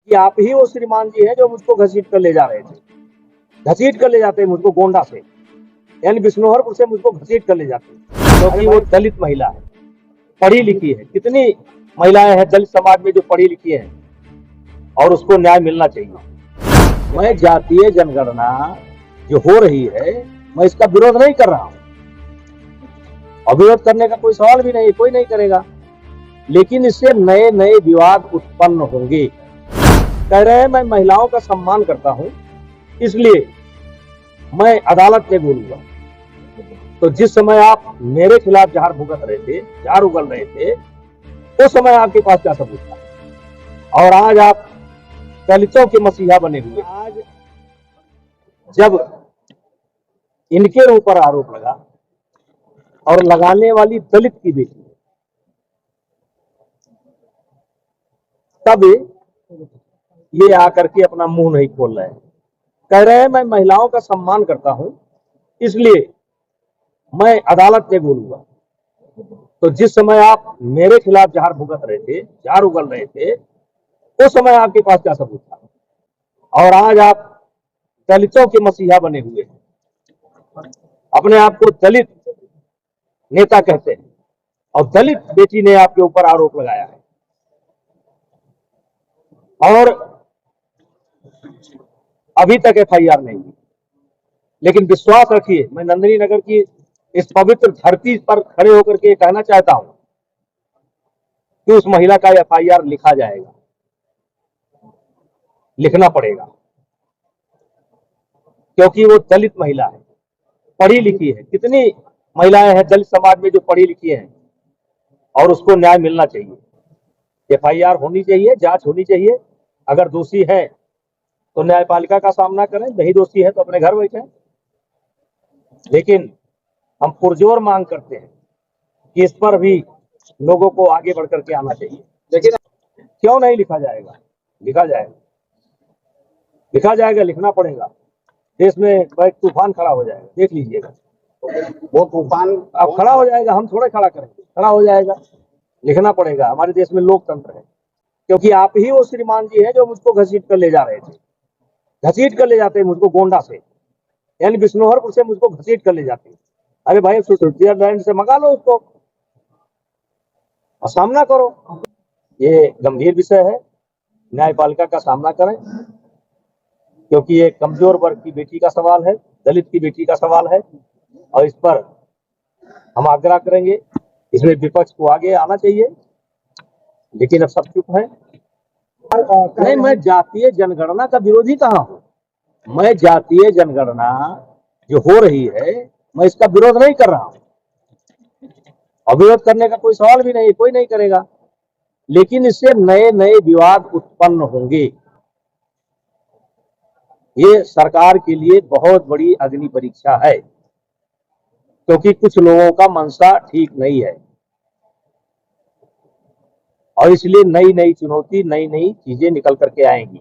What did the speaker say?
कि आप ही वो श्रीमान जी हैं जो मुझको घसीट कर ले जा रहे थे, घसीट कर ले जाते हैं मुझको गोंडा से, यानी बिश्नोहरपुर से मुझको घसीट कर ले जाते हैं, क्योंकि वो दलित महिला है, पढ़ी लिखी है। कितनी महिलाएं हैं दलित समाज में जो पढ़ी लिखी हैं और उसको न्याय मिलना चाहिए। मैं जातीय जनगणना जो हो रही है, मैं इसका विरोध नहीं कर रहा हूं, और विरोध करने का कोई सवाल भी नहीं, कोई नहीं करेगा, लेकिन इससे नए नए विवाद उत्पन्न होंगे। कह रहे हैं मैं महिलाओं का सम्मान करता हूं, इसलिए मैं अदालत में बोलूंगा। तो जिस समय आप मेरे खिलाफ जहर भुगत रहे थे, जहर उगल रहे थे, उस समय आपके पास क्या सबूत था? और आज आप दलितों के मसीहा बने हुए। आज जब इनके ऊपर आरोप लगा और लगाने वाली दलित की बेटी, तब ये आकर के अपना मुंह नहीं खोल रहे हैं। कह रहे हैं मैं महिलाओं का सम्मान करता हूं, इसलिए मैं अदालत में बोलूंगा। तो जिस समय आप मेरे खिलाफ जहर भुगत रहे थे, जहर उगल रहे थे, उस समय आपके पास क्या सबूत था? और आज आप दलितों के मसीहा बने हुए हैं, अपने आप को दलित नेता कहते हैं, और दलित बेटी ने आपके ऊपर आरोप लगाया है। और अभी तक एफआईआर नहीं हुई, लेकिन विश्वास रखिए, मैं नंदिनी नगर की इस पवित्र धरती पर खड़े होकर के कहना चाहता हूं कि उस महिला का एफआईआर लिखा जाएगा, लिखना पड़ेगा, क्योंकि वो दलित महिला है, पढ़ी लिखी है। कितनी महिलाएं हैं दलित समाज में जो पढ़ी लिखी हैं और उसको न्याय मिलना चाहिए। एफआईआर होनी चाहिए, जांच होनी चाहिए। अगर दोषी है तो न्यायपालिका का सामना करें, नहीं दोषी है तो अपने घर बैठे। लेकिन हम पुरजोर मांग करते हैं कि इस पर भी लोगों को आगे बढ़ करके आना चाहिए। लेकिन क्यों नहीं लिखा जाएगा? लिखा जाएगा, लिखा जाएगा, लिखना पड़ेगा। देश में एक तूफान खड़ा हो जाएगा, देख लीजिएगा। वो तूफान अब खड़ा हो जाएगा, हम थोड़े खड़ा करेंगे, खड़ा हो जाएगा। लिखना पड़ेगा। हमारे देश में लोकतंत्र है, क्योंकि आप ही वो श्रीमान जी हैं जो मुझको घसीट कर ले जा रहे थे, घसीट कर ले जाते हैं मुझको गोंडा से, यानी बिश्नोहरपुर से मुझको घसीट कर ले जाते हैं। अरे भाई, स्विट्जरलैंड से मंगा लो उसको और सामना करो। ये गंभीर विषय है, न्यायपालिका का सामना करें, क्योंकि ये कमजोर वर्ग की बेटी का सवाल है, दलित की बेटी का सवाल है, और इस पर हम आग्रह करेंगे। इसमें विपक्ष को आगे आना चाहिए, लेकिन अब सब चुप है। नहीं, मैं जातीय जनगणना का विरोधी कहाँ हूँ। मैं जातीय जनगणना जो हो रही है, मैं इसका विरोध नहीं कर रहा हूँ, और विरोध करने का कोई सवाल भी नहीं, कोई नहीं करेगा, लेकिन इससे नए नए विवाद उत्पन्न होंगे। ये सरकार के लिए बहुत बड़ी अग्नि परीक्षा है, क्योंकि कुछ लोगों का मंशा ठीक नहीं है, और इसलिए नई नई चुनौती, नई नई चीजें निकल करके आएंगी।